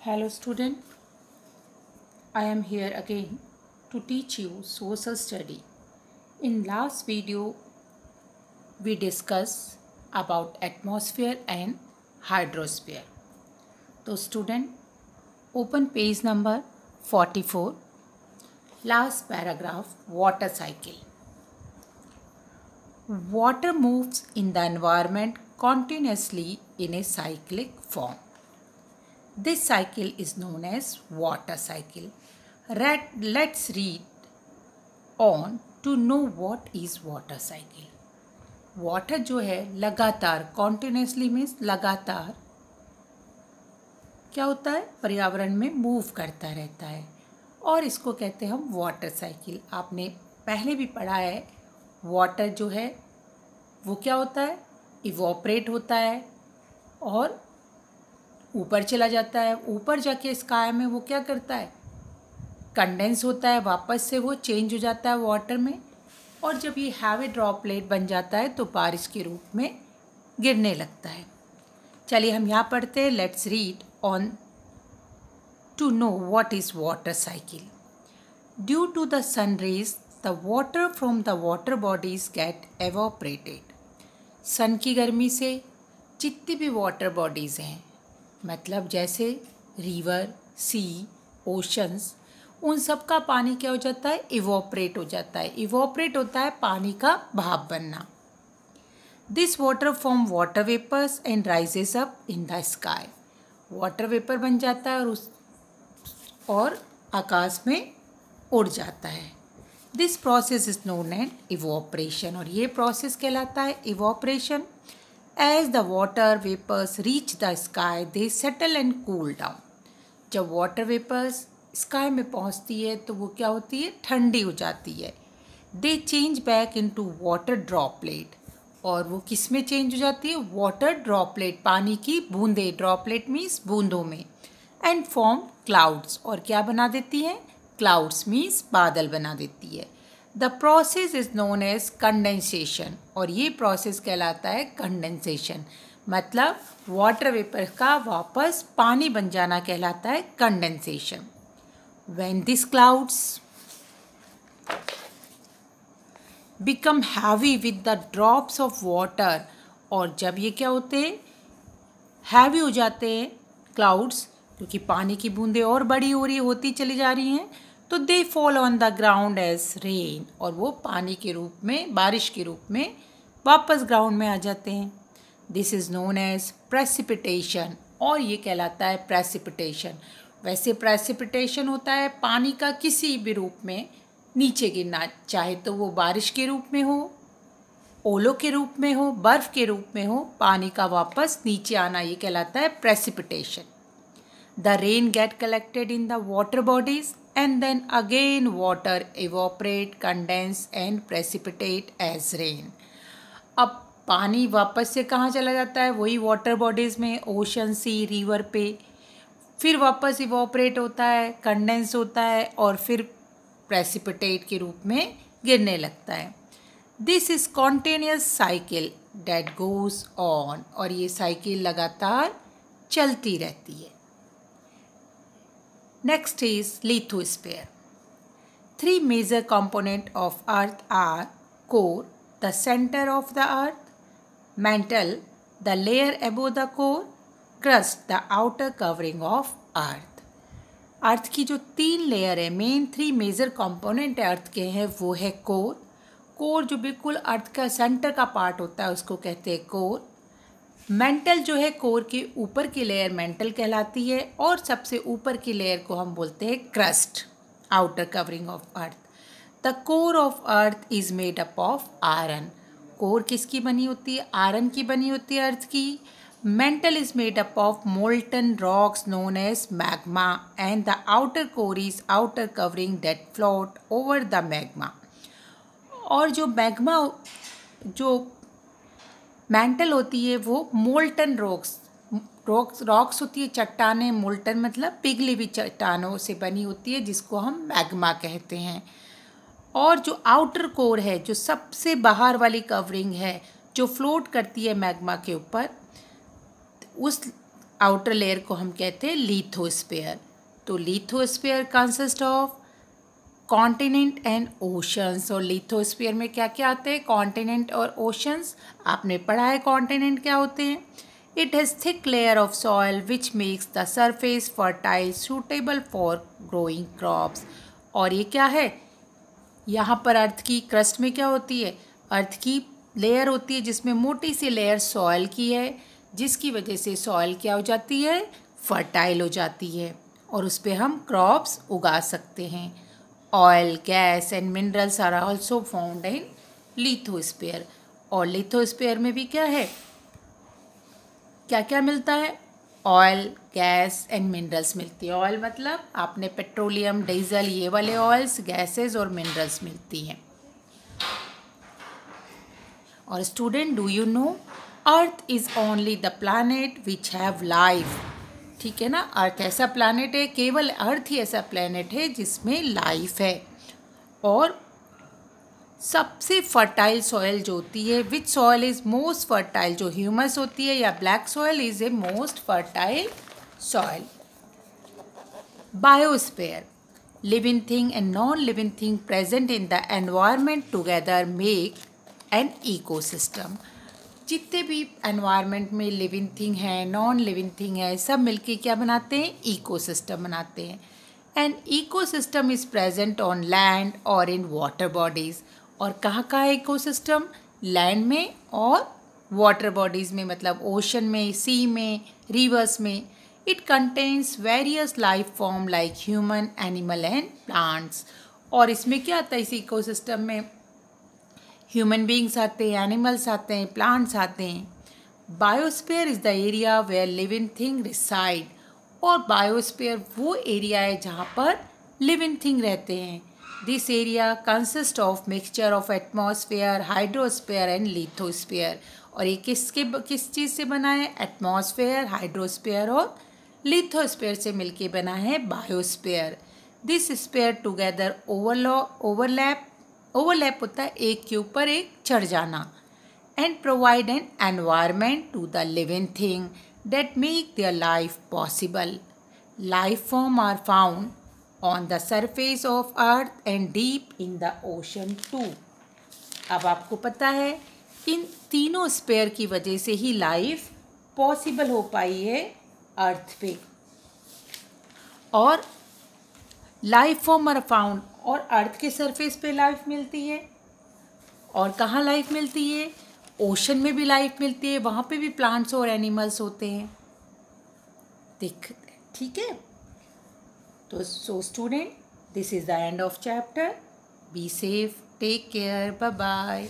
Hello student, I am here again to teach you social study. In last video we discussed about atmosphere and hydrosphere. So student, open page number 44, last paragraph, water cycle. Water moves in the environment continuously in a cyclic form. This cycle is known as water cycle. Let's read on to know what is water cycle. Water जो है लगातार, continuously means लगातार क्या होता है, पर्यावरण में move करता रहता है और इसको कहते हैं हम वाटर साइकिल. आपने पहले भी पढ़ा है, वाटर जो है वो क्या होता है, इवोपरेट होता है और ऊपर चला जाता है. ऊपर जाके स्काई में वो क्या करता है, कंडेंस होता है, वापस से वो चेंज हो जाता है वाटर में और जब ये हैवी ड्रॉपलेट बन जाता है तो बारिश के रूप में गिरने लगता है. चलिए हम यहाँ पढ़ते हैं. Let's read on to know what is water cycle. Due to the sun rays the water from the water bodies get evaporated. Sun की गर्मी से जितनी भी वाटर बॉडीज़ हैं, मतलब जैसे रिवर, सी, ओशंस, उन सब का पानी क्या हो जाता है, इवोपरेट हो जाता है. इवोपरेट होता है पानी का भाप बनना. This water form water vapours and rises up in the sky. Water vapour बन जाता है और आकाश में उड़ जाता है. This process is known as evaporation और ये प्रोसेस कहलाता है evaporation. As the water vapors reach the sky, they settle and cool down. जब water vapors sky में पहुँचती है तो वो क्या होती है, ठंडी हो जाती है. They change back into water droplet. और वो किस में चेंज हो जाती है, water droplet, पानी की बूंदें. Droplet means बूंदों में. And form clouds. और क्या बना देती है, clouds means बादल बना देती है. The process is known as condensation और ये प्रोसेस कहलाता है कंडेंसेशन. मतलब वाटर वेपर का वापस पानी बन जाना कहलाता है condensation. When this clouds become heavy with the drops of water, और जब ये क्या होते हैं, हैवी हो जाते हैं क्लाउड्स, क्योंकि पानी की बूंदें और बड़ी हो रही होती चली जा रही हैं, तो they fall on the ground as rain, और वो पानी के रूप में, बारिश के रूप में वापस ग्राउंड में आ जाते हैं. This is known as precipitation और ये कहलाता है प्रेसिपिटेशन. वैसे प्रेसिपिटेशन होता है पानी का किसी भी रूप में नीचे गिरना, चाहे तो वो बारिश के रूप में हो, ओलों के रूप में हो, बर्फ़ के रूप में हो, पानी का वापस नीचे आना, ये कहलाता है precipitation. The rain get collected in the water bodies and then again water evaporate, condense and precipitate as rain. अब पानी वापस से कहाँ चला जाता है, वही वाटर बॉडीज़ में, ओशन, सी, रिवर पे, फिर वापस इवोपरेट होता है, कंडेंस होता है और फिर प्रेसिपिटेट के रूप में गिरने लगता है. This is continuous cycle that goes on और ये साइकिल लगातार चलती रहती है. Next is lithosphere. Three major components of Earth are core, the center of the Earth, mantle, the layer above the core, crust, the outer covering of Earth. अर्थ की जो 3 layer है, main 3 major component अर्थ के हैं, वो है core. Core जो बिल्कुल अर्थ का सेंटर का पार्ट होता है उसको कहते हैं कोर. मेंटल जो है कोर के ऊपर की लेयर मेंटल कहलाती है और सबसे ऊपर की लेयर को हम बोलते हैं crust, outer covering of earth. The core of earth is made up of iron. Core किसकी बनी होती है, आयरन की बनी होती है अर्थ की. Mantle is made up of molten rocks known as magma and the outer core is outer covering that float over the magma. और जो मैग्मा, जो मेंटल होती है वो मोल्टन रॉक्स होती है, चट्टानें. मोल्टन मतलब पिघली हुई चट्टानों से बनी होती है जिसको हम मैग्मा कहते हैं. और जो आउटर कोर है, जो सबसे बाहर वाली कवरिंग है जो फ्लोट करती है मैग्मा के ऊपर, उस आउटर लेयर को हम कहते हैं लिथोस्फीयर। तो lithosphere consist of continent and oceans. और लिथोस्फीयर में क्या क्या आते हैं? कॉन्टिनेंट और ओशंस। आपने पढ़ा है कॉन्टिनेंट क्या होते हैं। It has thick layer of soil which makes the surface fertile suitable for growing crops. और ये क्या है? यहाँ पर अर्थ की क्रस्ट में क्या होती है? अर्थ की लेयर होती है जिसमें मोटी सी लेयर सॉइल की है, जिसकी वजह से सॉइल क्या हो जाती है? फर्टाइल हो जाती है और उस पर हम क्रॉप्स उगा सकते हैं। Oil, gas and minerals are also found in lithosphere. और लिथोस्फीयर में भी क्या है? क्या क्या मिलता है? ऑयल, गैस एंड मिनरल्स मिलती है। ऑयल मतलब आपने पेट्रोलियम, डीजल, ये वाले ऑयल्स, गैसेस और मिनरल्स मिलती हैं। और student, do you know earth is only the planet which have life. ठीक है ना, अर्थ ऐसा प्लैनेट है, केवल अर्थ ही ऐसा प्लैनेट है जिसमें लाइफ है। और सबसे फर्टाइल सॉइल जो होती है, विच सॉइल इज़ मोस्ट फर्टाइल, जो ह्यूमस होती है या black soil is a most fertile soil. Biosphere, living thing and non living thing present in the environment together make an ecosystem. जितने भी एनवायरनमेंट में लिविंग थिंग है, नॉन लिविंग थिंग है, सब मिलके क्या बनाते हैं? इकोसिस्टम बनाते हैं। An ecosystem is present on land और इन वाटर बॉडीज़। और कहाँ कहाँ है इकोसिस्टम? लैंड में और वाटर बॉडीज़ में, मतलब ओशन में, सी में, रिवर्स में। It contains various life form like human, animal and plants. और इसमें क्या आता है? इस इकोसिस्टम में ह्यूमन बींग्स आते हैं, एनिमल्स आते हैं, प्लांट्स आते हैं। Biosphere is the area where living thing reside. और बायोस्फीयर वो एरिया है जहाँ पर लिविंग थिंग रहते हैं। This area consist of mixture of atmosphere, hydrosphere and lithosphere. और ये किस चीज़ से बना है? एटमॉस्फेयर, हाइड्रोस्फीयर और लिथोस्फीयर से मिलके बना है biosphere. This sphere together overlap होता है, एक के ऊपर एक चढ़ जाना। And provide an environment to the living thing that make their life possible. Life forms are found on the surface of earth and deep in the ocean too. अब आपको पता है इन तीनों स्पेयर की वजह से ही लाइफ पॉसिबल हो पाई है अर्थ पे। और लाइफ फॉर्म आर फाउंड, और अर्थ के सरफेस पे लाइफ मिलती है। और कहाँ लाइफ मिलती है? ओशन में भी लाइफ मिलती है, वहाँ पे भी प्लांट्स और एनिमल्स होते हैं। ठीक है। तो so student, this is the end of chapter. Be safe, take care, bye bye.